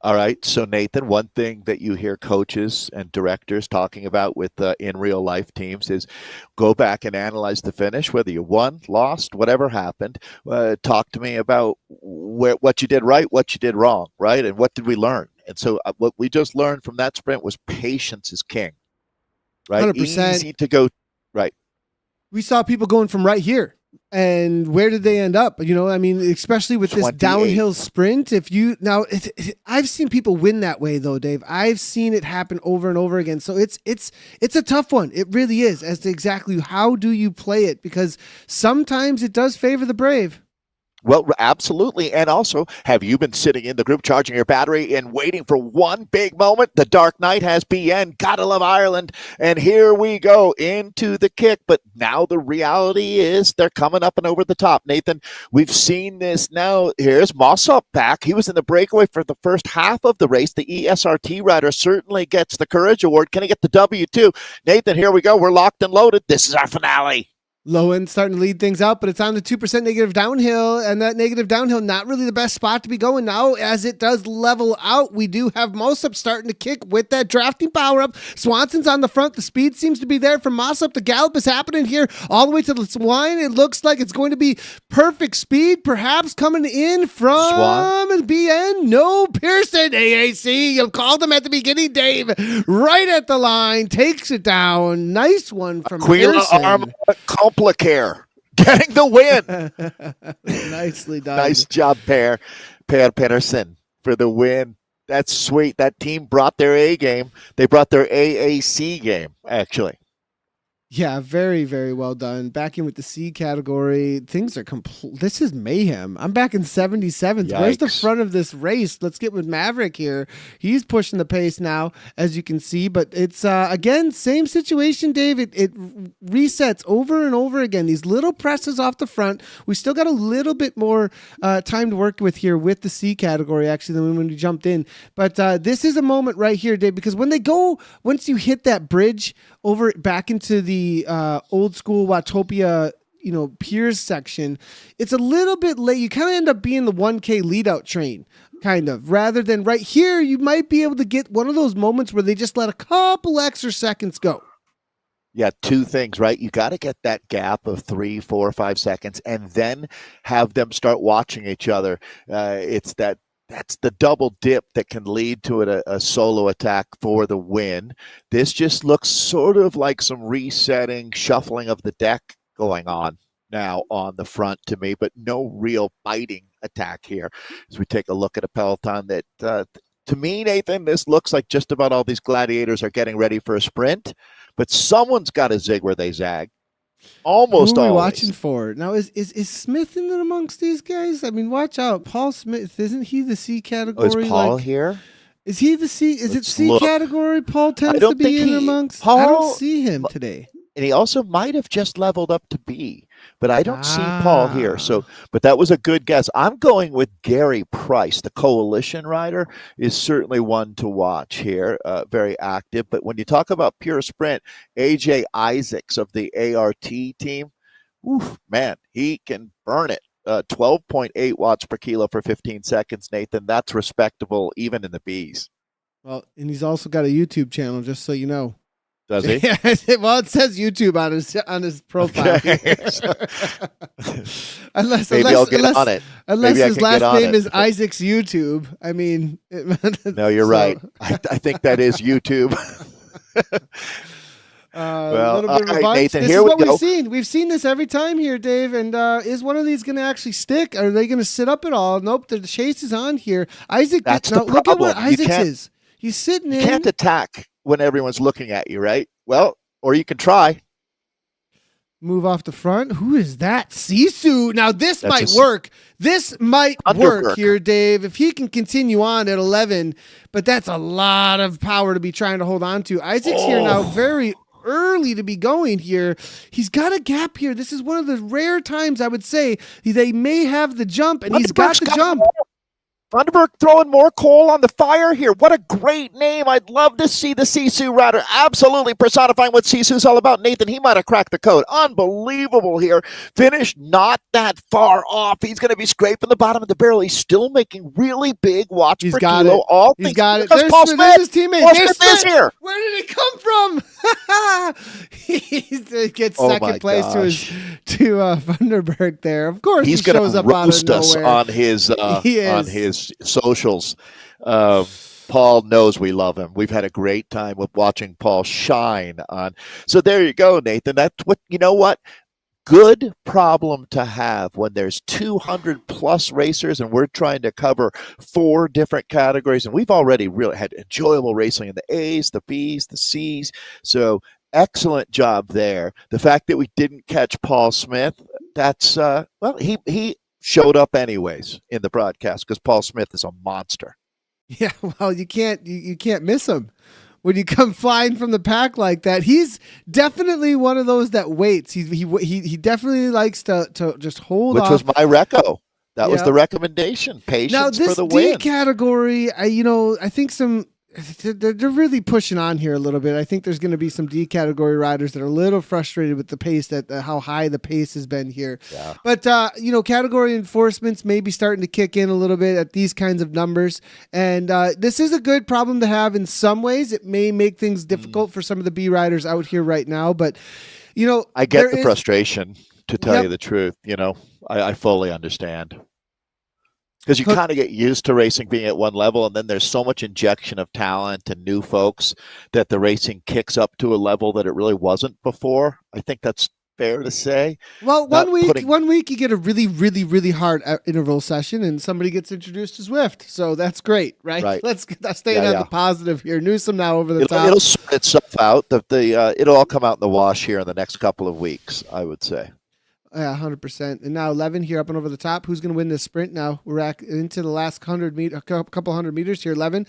All right. So, Nathan, one thing that you hear coaches and directors talking about with in real life teams is go back and analyze the finish, whether you won, lost, whatever happened. Talk to me about what you did right, what you did wrong, right? And what did we learn? And so what we just learned from that sprint was patience is king, right? 100%. Easy to go, right. We saw people going from right here. And where did they end up? I mean, especially with 28. This downhill sprint. I've seen people win that way though, Dave. I've seen it happen over and over again. So it's a tough one. It really is, as to exactly how do you play it, because sometimes it does favor the brave. Well, absolutely. And also, have you been sitting in the group charging your battery and waiting for one big moment? The Dark Knight has BN. Gotta love Ireland. And here we go into the kick. But now the reality is they're coming up and over the top. Nathan, we've seen this now. Here's Mossop back. He was in the breakaway for the first half of the race. The ESRT rider certainly gets the Courage Award. Can he get the W too? Nathan, here we go. We're locked and loaded. This is our finale. Lowen starting to lead things out, but it's on the 2% negative downhill, and that negative downhill, not really the best spot to be going now. As it does level out, we do have Mossop starting to kick with that drafting power up. Swanson's on the front. The speed seems to be there from Mossop. The gallop is happening here all the way to the Swine. It looks like it's going to be perfect speed, perhaps coming in from BN. No, Pearson, AAC. You called him at the beginning, Dave. Right at the line, takes it down. Nice one from Pearson. Complicare, getting the win. Nicely done. Nice job, Per Pedersen, for the win. That's sweet. That team brought their A game. They brought their AAC game, actually. Yeah, very, very well done. Back in with the C category. Things are complete. This is mayhem. I'm back in 77th. Yikes. Where's the front of this race? Let's get with Maverick here. He's pushing the pace now, as you can see. But it's, again, same situation, Dave. It resets over and over again. These little presses off the front. We still got a little bit more time to work with here with the C category, actually, than when we jumped in. But this is a moment right here, Dave, because when they go, once you hit that bridge over back into the old school Watopia, piers section, it's a little bit late. You kind of end up being the 1K lead out train, kind of, rather than right here. You might be able to get one of those moments where they just let a couple extra seconds go. Yeah, two things, right? You got to get that gap of 3, 4, 5 seconds, and then have them start watching each other. That's the double dip that can lead to a solo attack for the win. This just looks sort of like some resetting, shuffling of the deck going on now on the front to me, but no real biting attack here. As we take a look at a peloton that, to me, Nathan, this looks like just about all these gladiators are getting ready for a sprint, but someone's got to zig where they zag. Almost Who are we always. watching for now? Is Smith in it amongst these guys? I mean, watch out, Paul Smith. Isn't he the C category? Is Paul here? Is he the C? Is it Let's C look. category? Paul tends don't to be think in he- amongst. I Paul- don't see him today. And he also might have just leveled up to B, but I don't see Paul here. So, but that was a good guess. I'm going with Gary Price, the coalition rider, is certainly one to watch here. Very active. But when you talk about pure sprint, AJ Isaacs of the ART team, oof, man, he can burn it. 12.8 watts per kilo for 15 seconds, Nathan. That's respectable even in the Bs. Well, and he's also got a YouTube channel, just so you know. Does he? Well, it says YouTube on his profile. Okay. unless Maybe I'll get on it. Unless Maybe I his can last get on name it. is Isaac's YouTube. I mean, No, you're right. I think that is YouTube. Well, little bit of all a right, bunch. Nathan, This here is we what go. we've seen. We've seen this every time here, Dave. And is one of these going to actually stick? Are they going to sit up at all? Nope. The chase is on here. Isaac. That's now, the look at what problem. You Isaac's can't- is. He's sitting You in. can't attack when everyone's looking at you, right? Well, or you can try. Move off the front. Who is that? Sisu. Now this That's might a- work. This might work Underberg. here, Dave. If he can continue on at 11, but that's a lot of power to be trying to hold on to. Isaac's here now, very early to be going here. He's got a gap here. This is one of the rare times I would say they may have the jump, and he's got the jump. Thunderberg throwing more coal on the fire here. What a great name. I'd love to see the Sisu rider absolutely personifying what Sisu's all about. Nathan, he might have cracked the code. Unbelievable here. Finished not that far off. He's going to be scraping the bottom of the barrel. He's still making really big watts He's per got kilo. it. All He's things got it. because Paul There's Smith. his teammate. Paul There's Smith is Smith. here. Where did it come from? He gets Oh second my place gosh. to Vanderberg there. Of course, He's he going shows to up out of roast us nowhere. on his He is. on his socials. Paul knows we love him. We've had a great time with watching Paul shine on. So there you go, Nathan. That's what you know. What good problem to have when there's 200 plus racers and we're trying to cover 4 different categories, and we've already really had enjoyable racing in the A's, the B's, the C's. So excellent job there. The fact that we didn't catch Paul Smith, that's well, he showed up anyways in the broadcast because Paul Smith is a monster. Yeah, well, you can't miss him when you come flying from the pack like that. He's definitely one of those that waits. He definitely likes to just hold Which off. was my reco. That was Yeah. the recommendation. Now Patience this for the D win. category, I think they're really pushing on here a little bit. I think there's going to be some D category riders that are a little frustrated with the pace, how high the pace has been here. Yeah. But category enforcements may be starting to kick in a little bit at these kinds of numbers, and this is a good problem to have in some ways. It may make things difficult for some of the B riders out here right now, but I get there the is- frustration, to tell Yep. you the truth. I fully understand. Because you kind of get used to racing being at one level, and then there's so much injection of talent and new folks that the racing kicks up to a level that it really wasn't before. I think that's fair to say. Well, Not one week you get a really, really, really hard interval session, and somebody gets introduced to Zwift, so that's great, right? Right. Let's stay on the positive here. Newsom now over the top. It'll sort itself out. It'll all come out in the wash here in the next couple of weeks, I would say. Yeah, 100%. And now 11 here up and over the top. Who's going to win this sprint now? We're into the last couple hundred meters here. 11.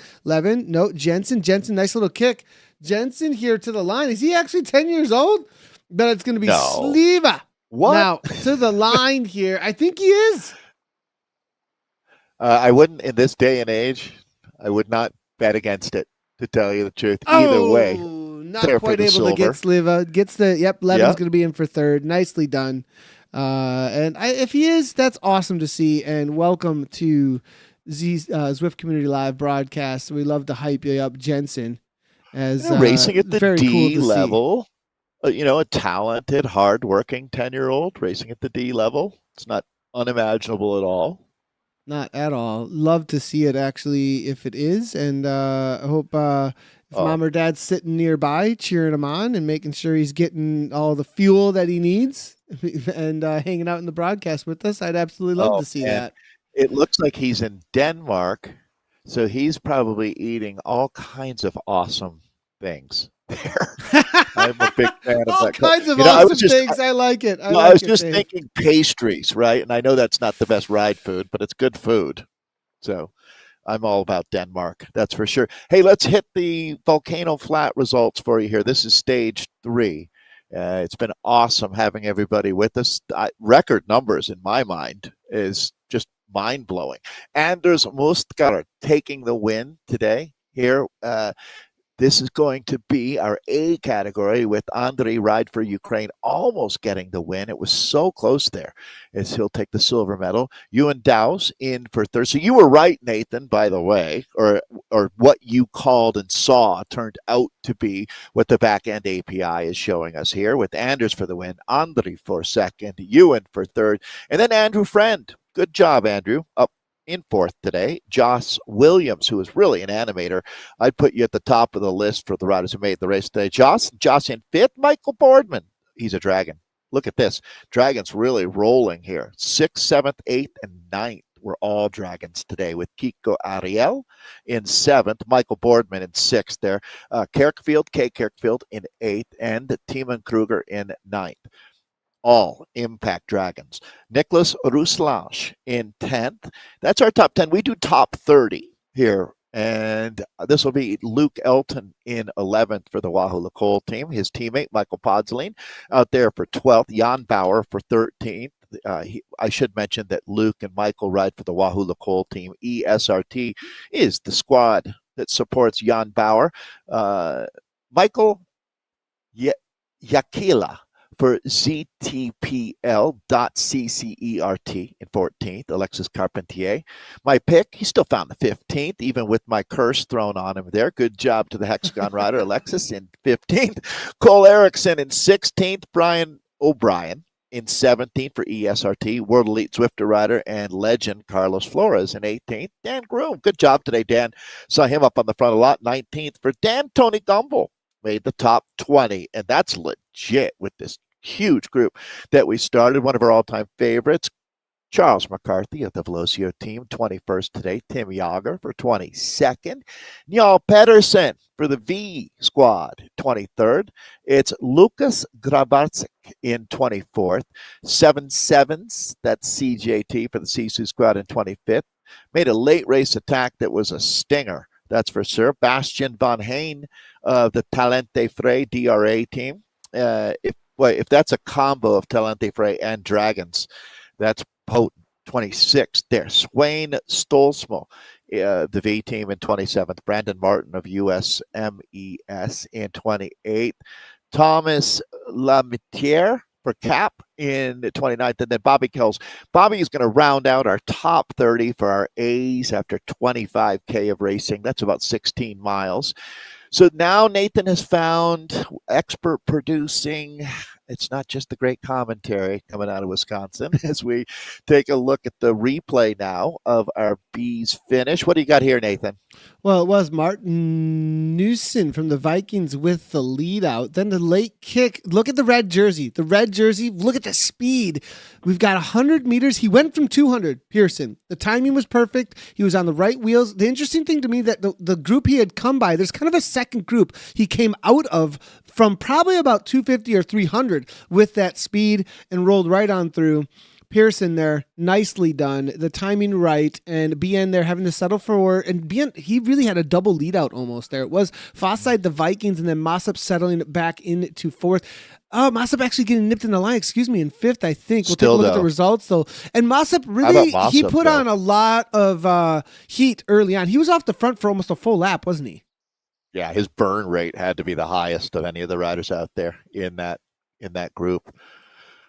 No, Jensen, nice little kick. Jensen here to the line. Is he actually 10 years old? But it's going to be No. Sleva. What? Now, to the line here. I think he is. I wouldn't, in this day and age, I would not bet against it, to tell you the truth. Either way. Not there quite for the able to get Sleva. Gets the, Levin's Yep. going to be in for third. Nicely done. If he is, that's awesome to see. And welcome to Zwift Community Live broadcast. We love to hype you up, Jensen. As Racing at the very D cool to see. level, a talented, hardworking 10-year-old racing at the D level. It's not unimaginable at all. Not at all. Love to see it actually if it is. And I hope if mom or dad's sitting nearby cheering him on and making sure he's getting all the fuel that he needs and hanging out in the broadcast with us, I'd absolutely love to see that. It looks like he's in Denmark, so he's probably eating all kinds of awesome things there. I'm a big fan of all that. kinds of awesome things. I like it. I was just thinking pastries, right? And I know that's not the best ride food, but it's good food. So I'm all about Denmark, that's for sure. Hey, let's hit the Volcano Flat results for you here. This is stage 3. It's been awesome having everybody with us. Record numbers in my mind is just mind-blowing. Anders Mustgar taking the win today here. This is going to be our A category with Andrei Ride for Ukraine almost getting the win. It was so close there as he'll take the silver medal. Ewan Dowse in for third. So you were right, Nathan, by the way, or what you called and saw turned out to be what the back-end API is showing us here with Anders for the win, Andrei for second, Ewan for third, and then Andrew Friend. Good job, Andrew, up in fourth today. Joss Williams, who is really an animator. I'd put you at the top of the list for the riders who made the race today. Joss in fifth. Michael Boardman, he's a dragon. Look at this. Dragons really rolling here. 6th, 7th, 8th, and 9th were all dragons today with Kiko Ariel in 7th. Michael Boardman in 6th there. Kay Kirkfield in 8th, and Timon Kruger in 9th. All Impact Dragons. Nicholas Ruslange in 10th. That's our top 10. We do top 30 here. And this will be Luke Elton in 11th for the Wahoo Lacole team. His teammate, Michael Podzeline, out there for 12th. Jan Bauer for 13th. I should mention that Luke and Michael ride for the Wahoo Lacole team. ESRT is the squad that supports Jan Bauer. Michael Yakila for ZTPL.CCERT in 14th, Alexis Carpentier. My pick, he still found the 15th, even with my curse thrown on him there. Good job to the Hexagon rider, Alexis, in 15th. Cole Erickson in 16th. Brian O'Brien in 17th for ESRT. World Elite Zwifter rider and legend Carlos Flores in 18th. Dan Groom, good job today, Dan. Saw him up on the front a lot. 19th for Dan. Tony Gumbel made the top 20, and that's legit with this huge group that we started. One of our all-time favorites, Charles McCarthy of the Velocio team, 21st today. Tim Yager for 22nd. Njal Pedersen for the V squad, 23rd. It's Lucas Grabarczyk in 24th. 7-7s, that's CJT for the Sisu squad in 25th. Made a late race attack that was a stinger, that's for sure. Bastian Van Hain of the Talente Frey DRA team. If that's a combo of Talente Frey and Dragons, that's potent. 26th there. Swain Stolzmo, the V team in 27th. Brandon Martin of USMES in 28th. Thomas Lamitiere for Cap in 29th. And then Bobby Kells. Bobby is going to round out our top 30 for our A's after 25K of racing. That's about 16 miles. So now Nathan has found expert producing. It's not just the great commentary coming out of Wisconsin as we take a look at the replay now of our B's finish. What do you got here, Nathan? Well, it was Martin Newson from the Vikings with the lead out. Then the late kick. Look at the red jersey. The red jersey. Look at the speed. We've got 100 meters. He went from 200, Pearson. The timing was perfect. He was on the right wheels. The interesting thing to me that the group he had come by, there's kind of a second group he came out of from probably about 250 or 300 with that speed and rolled right on through. Pearson there, nicely done. The timing right, and BN there having to settle for, and BN, he really had a double lead out almost there. It was Fosside, the Vikings, and then Mossop settling it back into fourth. Oh, Mossop actually getting nipped in the line, in fifth, I think. We'll take a look at the results, though. And Mossop really, he put on a lot of heat early on. He was off the front for almost a full lap, wasn't he? Yeah, his burn rate had to be the highest of any of the riders out there in that group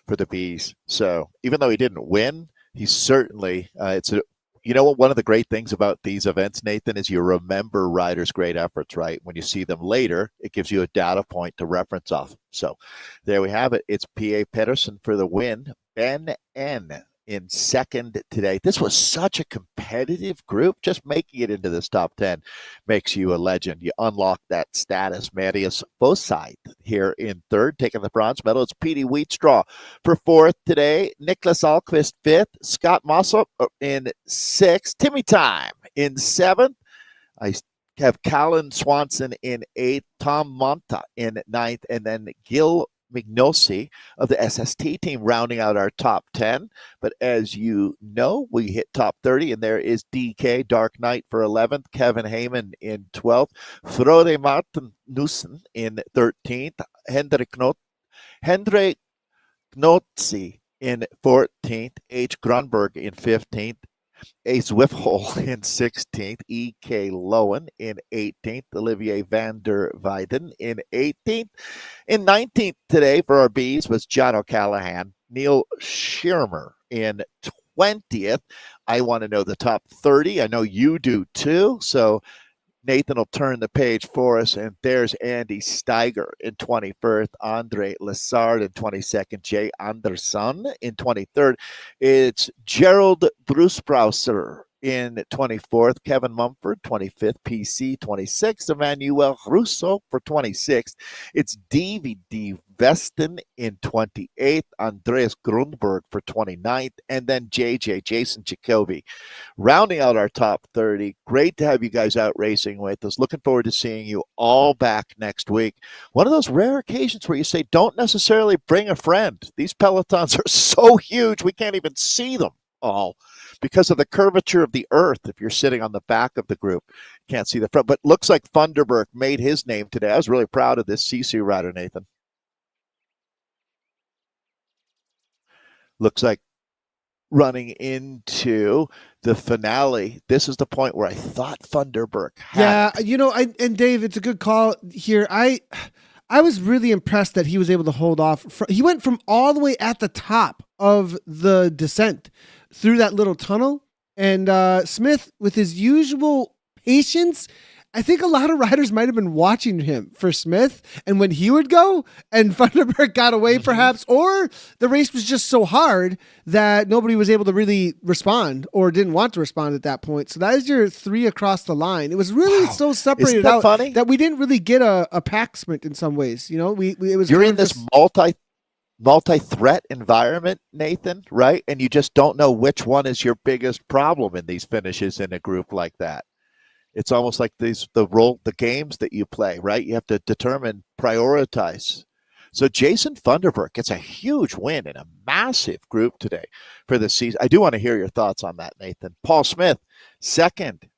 for the Bees. So even though he didn't win, he certainly one of the great things about these events, Nathan, is you remember riders' great efforts, right? When you see them later, it gives you a data point to reference off. So there we have it. It's P.A. Pedersen for the win. Ben N. in second today. This was such a competitive group. Just making it into this top 10 makes you a legend. You unlock that status. Marius Fosside here in third, taking the bronze medal. It's Petey Wheatstraw for fourth today. Nicholas Alquist fifth. Scott Mossop in sixth. Timmy Time in seventh. I have Callan Swanson in eighth. Tom Monta in ninth. And then Gil Mignosi of the SST team rounding out our top 10. But as you know, we hit top 30, and there is DK Dark Knight for 11th, Kevin Heyman in 12th, Frode Martin Nussen in 13th, Hendrik Knotzi in 14th, H. Grunberg in 15th, A. Zwifthol in 16th, E.K. Lowen in 18th, Olivier van der Weiden in 18th. In 19th today for our Bs was John O'Callaghan, Neil Schirmer in 20th. I want to know the top 30. I know you do too. So Nathan will turn the page for us, and there's Andy Steiger in 21st, Andre Lessard in 22nd, Jay Anderson in 23rd. It's Gerald Brusbrauser in 24th, Kevin Mumford, 25th, PC 26th, Emmanuel Russo for 26th. It's DVD Veston in 28th, Andreas Grundberg for 29th, and then Jason Jacoby. Rounding out our top 30. Great to have you guys out racing with us. Looking forward to seeing you all back next week. One of those rare occasions where you say, don't necessarily bring a friend. These pelotons are so huge, we can't even see them all because of the curvature of the earth. If you're sitting on the back of the group, can't see the front. But looks like Thunderbird made his name today. I was really proud of this CC rider, Nathan. Looks like running into the finale. This is the point where I thought Thunderbird had it. And Dave, it's a good call here. I was really impressed that he was able to hold off. He went from all the way at the top of the descent through that little tunnel, and Smith, with his usual patience, I think a lot of riders might have been watching him for Smith and when he would go and Thunderbird got away perhaps, or the race was just so hard that nobody was able to really respond or didn't want to respond at that point. So that is your 3 across the line. It was really so separated out funny? that we didn't really get a pack sprint in some ways. It was you're in this multi-threat environment, Nathan, right? And you just don't know which one is your biggest problem in these finishes in a group like that. It's almost like the games that you play, right? You have to determine, prioritize. So Jason Thunderbird gets a huge win in a massive group today for the season. I do want to hear your thoughts on that, Nathan. Paul Smith, second,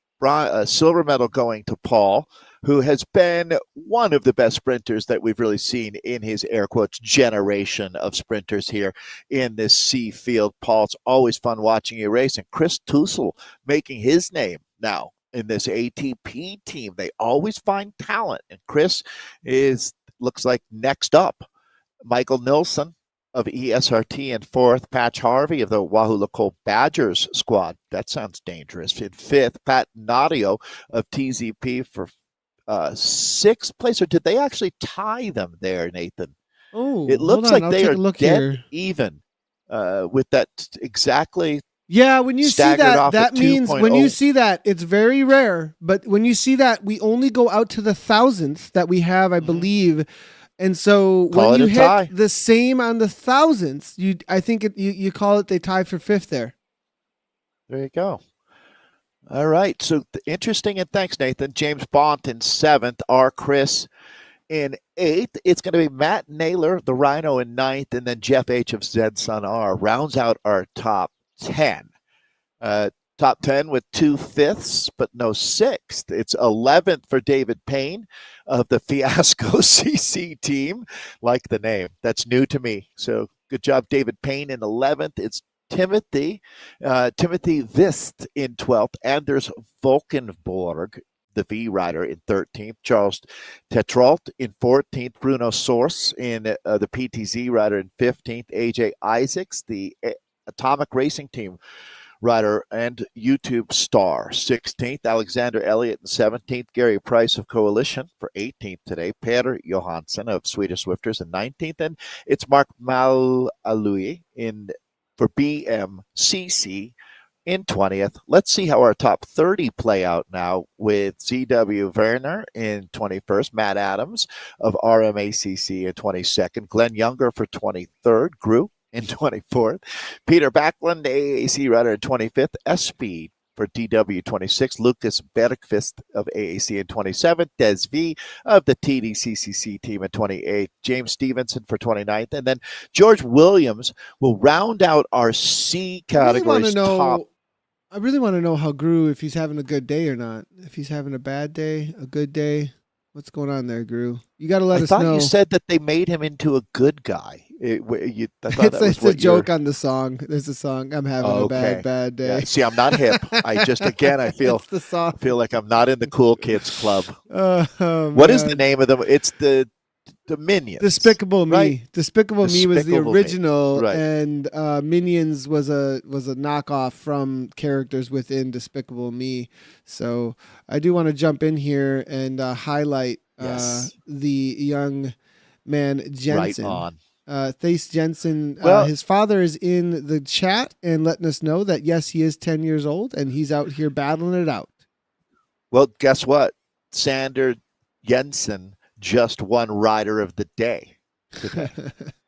silver medal going to Paul, who has been one of the best sprinters that we've really seen in his air quotes generation of sprinters here in this C field. Paul, it's always fun watching you race. And Chris Tussle making his name now in this ATP team. They always find talent, and Chris looks like next up. Michael Nilsson of ESRT in fourth, Patch Harvey of the Wahoo Lacole Badgers squad. That sounds dangerous. In fifth, Pat Nadio of TZP for sixth place. Or did they actually tie them there, Nathan? Oh, it looks like they are dead here. even with that exactly. Yeah, when you see that means when you see that, it's very rare. But when you see that, we only go out to the thousandth that we have, I believe. And so when you hit the same on the thousandths, I think you call it, they tie for fifth there. There you go. All right. So interesting, and thanks, Nathan. James Bont in seventh, R. Chris in eighth. It's going to be Matt Naylor, the Rhino, in ninth, and then Jeff H. of Zed Sun R rounds out our top 10. Top 10 with 2 fifths, but no sixth. It's 11th for David Payne of the Fiasco CC team. Like the name. That's new to me. So good job, David Payne in 11th. It's Timothy Vist in 12th. Anders Volkenborg, the V rider, in 13th. Charles Tetrault in 14th. Bruno Source in the PTZ rider in 15th. AJ Isaacs, the Atomic Racing Team rider and YouTube star, 16th. Alexander Elliott in 17th. Gary Price of Coalition for 18th today. Peter Johansson of Swedish Swifters in 19th. And it's Mark Malalui for BMCC in 20th. Let's see how our top 30 play out now with ZW Werner in 21st. Matt Adams of RMACC in 22nd. Glenn Younger for 23rd. Group in 24th. Peter Backlund, AAC rider in 25th. SB for DW26, Lucas Bergqvist of AAC in 27th, Des V of the TDCCC team in 28th, James Stevenson for 29th, and then George Williams will round out our C categories top. I really want to know how Gru, if he's having a good day or not. If he's having a bad day, a good day. What's going on there, Gru? You got to let us know. I thought you said that they made him into a good guy. It's a joke on the song. There's a song. I'm having a bad day. Yeah. See, I'm not hip. I feel like I'm not in the cool kids club. What is the name of them? It's the Minions. Despicable Me. Right? Despicable Me was the original, right. And Minions was a knockoff from characters within Despicable Me. So I do want to jump in here and highlight the young man Jensen. Right on. Thace Jensen, his father is in the chat and letting us know that yes, he is 10 years old and he's out here battling it out. Well, guess what? Sander Jensen just won Rider of the Day today.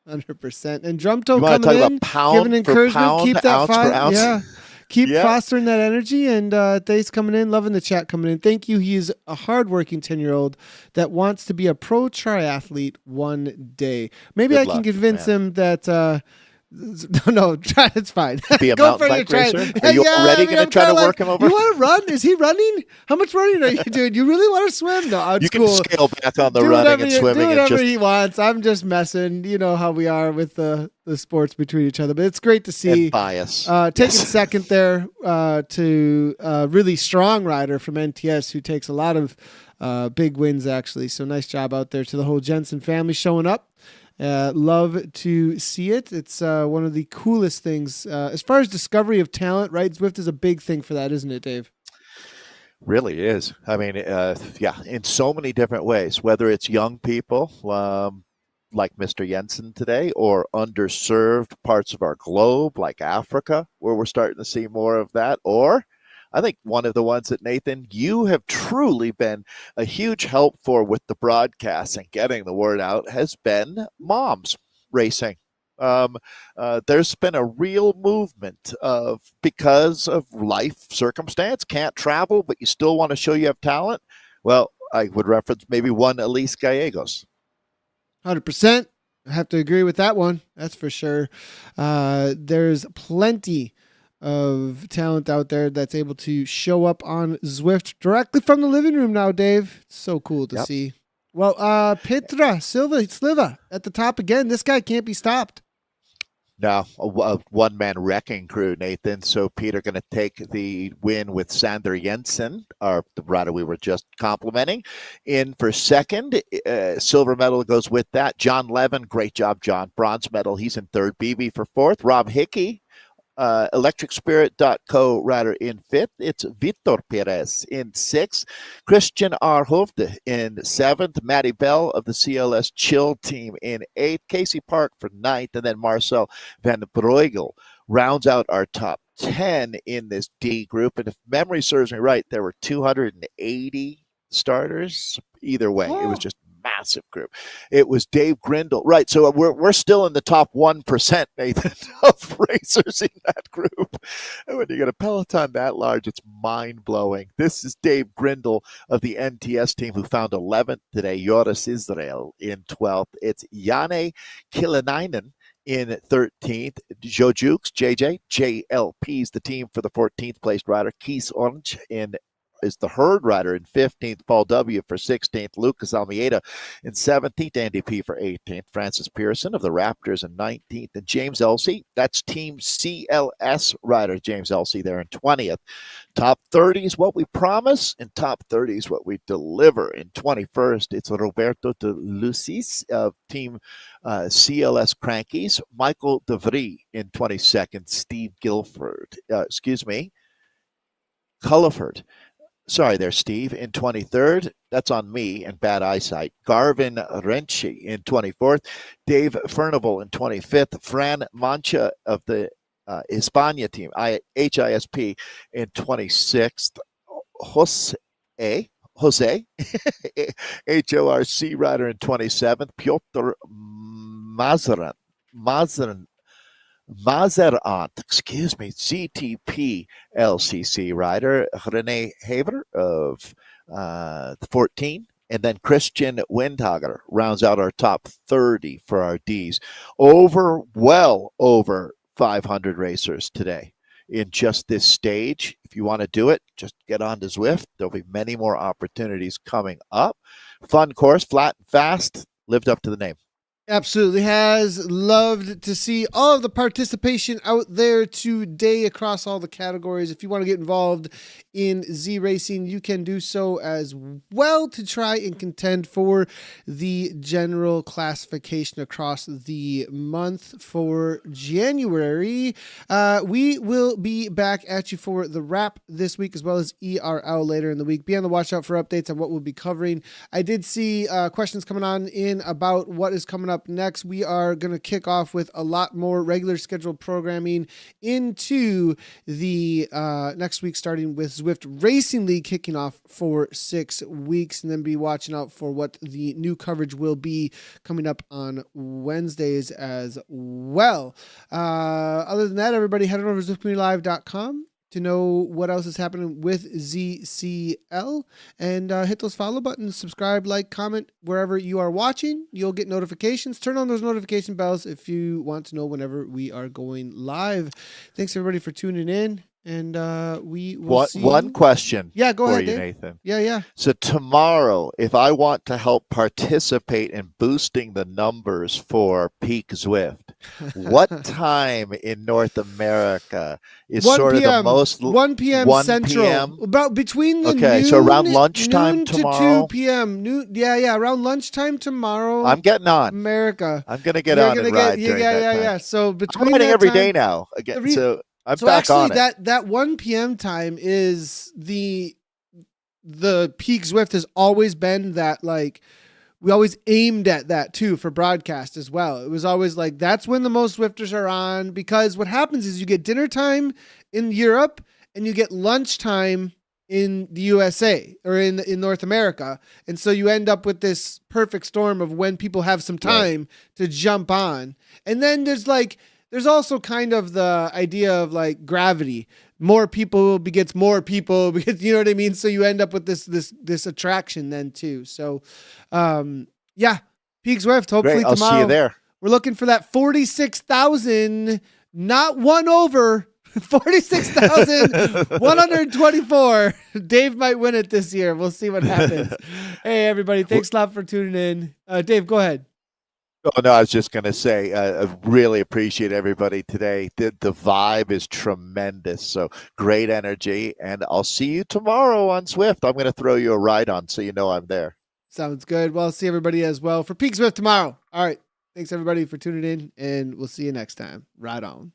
100%. And Drumto coming in, giving encouragement, keep that fire. Yeah. Keep fostering that energy. And Thace coming in, loving the chat coming in. Thank you. He's a hardworking 10-year-old that wants to be a pro triathlete one day. Maybe I can convince him that no, try. It's fine. Be a mountain bike racer? Are you already going to try to work him over? You want to run? Is he running? How much running are you doing? You really want to swim? No, it's cool. You can scale back on the running and swimming. Do whatever he wants. I'm just messing. You know how we are with the sports between each other. But it's great to see. And bias. Taking second there to a really strong rider from NTS who takes a lot of big wins, actually. So nice job out there to the whole Jensen family showing up. Love to see it. It's one of the coolest things as far as discovery of talent, right? Zwift is a big thing for that, isn't it, Dave? Really is. I mean, in so many different ways, whether it's young people like Mr. Jensen today or underserved parts of our globe like Africa, where we're starting to see more of that, or I think one of the ones that, Nathan, you have truly been a huge help for with the broadcast and getting the word out has been moms racing. There's been a real movement because of life circumstance, can't travel, but you still want to show you have talent. Well, I would reference maybe one Elise Gallegos. 100%. I have to agree with that one. That's for sure. There's plenty of talent out there that's able to show up on Zwift directly from the living room now, Dave. It's so cool to see. Well, Petra Sliva at the top again. This guy can't be stopped. No, a one-man wrecking crew, Nathan. So Peter going to take the win with Sander Jensen, the rider we were just complimenting. In for second, silver medal goes with that. John Levin, great job, John. Bronze medal, he's in third. BB for fourth. Rob Hickey, electricspirit.co rider in fifth. It's Vitor Perez in sixth. Christian R. Hovde in seventh. Matty Bell of the CLS Chill team in eighth. Casey Park for ninth. And then Marcel van Breugel rounds out our top 10 in this D group. And if memory serves me right, there were 280 starters. Either way, it was just massive group. It was Dave Grindle. Right. So we're still in the top 1%, Nathan, of racers in that group. And when you get a peloton that large, it's mind blowing. This is Dave Grindle of the NTS team who found 11th today. Joris Israel in 12th. It's Janne Kilanainen in 13th. Joe Jukes, JLP's the team for the 14th placed rider. Keith Orange is the herd rider in 15th, Paul W. for 16th, Lucas Almeida in 17th, Andy P. for 18th, Francis Pearson of the Raptors in 19th, and James Elsey, that's Team CLS rider James Elsey there in 20th. Top 30 is what we promise, and top 30 is what we deliver. In 21st, it's Roberto de Lucis of Team CLS Crankies, Michael DeVries in 22nd, Steve Culliford. Sorry there, Steve, in 23rd. That's on me and bad eyesight. Garvin Renchi in 24th. Dave Furnival in 25th. Fran Mancha of the Hispania team, HISP, in 26th. Jose, HORC rider in 27th. Piotr Mazerant, CTP LCC rider, René Haver of 14. And then Christian Windhager rounds out our top 30 for our Ds. Well over 500 racers today in just this stage. If you want to do it, just get on to Zwift. There'll be many more opportunities coming up. Fun course, flat and fast, lived up to the name. Absolutely has. Loved to see all of the participation out there today across all the categories. If you want to get involved in Z Racing, you can do so as well to try and contend for the general classification across the month for January. We will be back at you for the wrap this week as well as ERL later in the week. Be on the watch out for updates on what we'll be covering. I did see questions coming on in about what is coming up next. We are going to kick off with a lot more regular scheduled programming into the next week, starting with Zwift Racing League kicking off for 6 weeks, and then be watching out for what the new coverage will be coming up on Wednesdays as well. Other than that, everybody head on over to ZwiftCommunityLive.com to know what else is happening with ZCL, and hit those follow buttons, subscribe, like, comment wherever you are watching. You'll get notifications. Turn on those notification bells if you want to know whenever we are going live. Thanks everybody for tuning in, and we will see one question. Yeah, go ahead, you, Dave. Nathan. Yeah. So tomorrow, if I want to help participate in boosting the numbers for Peak Zwift, what time in North America is sort of the most? 1 p.m. 1 Central. p.m.? About between the Okay, so around lunchtime noon tomorrow? to 2 p.m. Yeah, around lunchtime tomorrow. I'm getting on. America. I'm going to get on and ride during that time. Yeah. So between I'm riding that every time, day now. Again, so I'm so back actually on it. that 1 p.m. time is the Peak Zwift has always been that, like, we always aimed at that too for broadcast as well. It was always like, that's when the most Zwifters are on, because what happens is you get dinner time in Europe and you get lunchtime in the USA or in North America. And so you end up with this perfect storm of when people have some time to jump on. And then there's also kind of the idea of like gravity. More people begets more people, because you know what I mean? So you end up with this attraction then too. So, yeah, Peak Zwift, hopefully Great. tomorrow. I'll see you there. We're looking for that 46,000, not one over, 46,124. Dave might win it this year. We'll see what happens. Hey, everybody. Thanks a lot for tuning in. Dave, go ahead. Oh, no, I was just going to say, I really appreciate everybody today. The vibe is tremendous. So great energy. And I'll see you tomorrow on Zwift. I'm going to throw you a ride on so you know I'm there. Sounds good. Well, I'll see everybody as well for Peak Zwift tomorrow. All right. Thanks, everybody, for tuning in, and we'll see you next time. Ride on.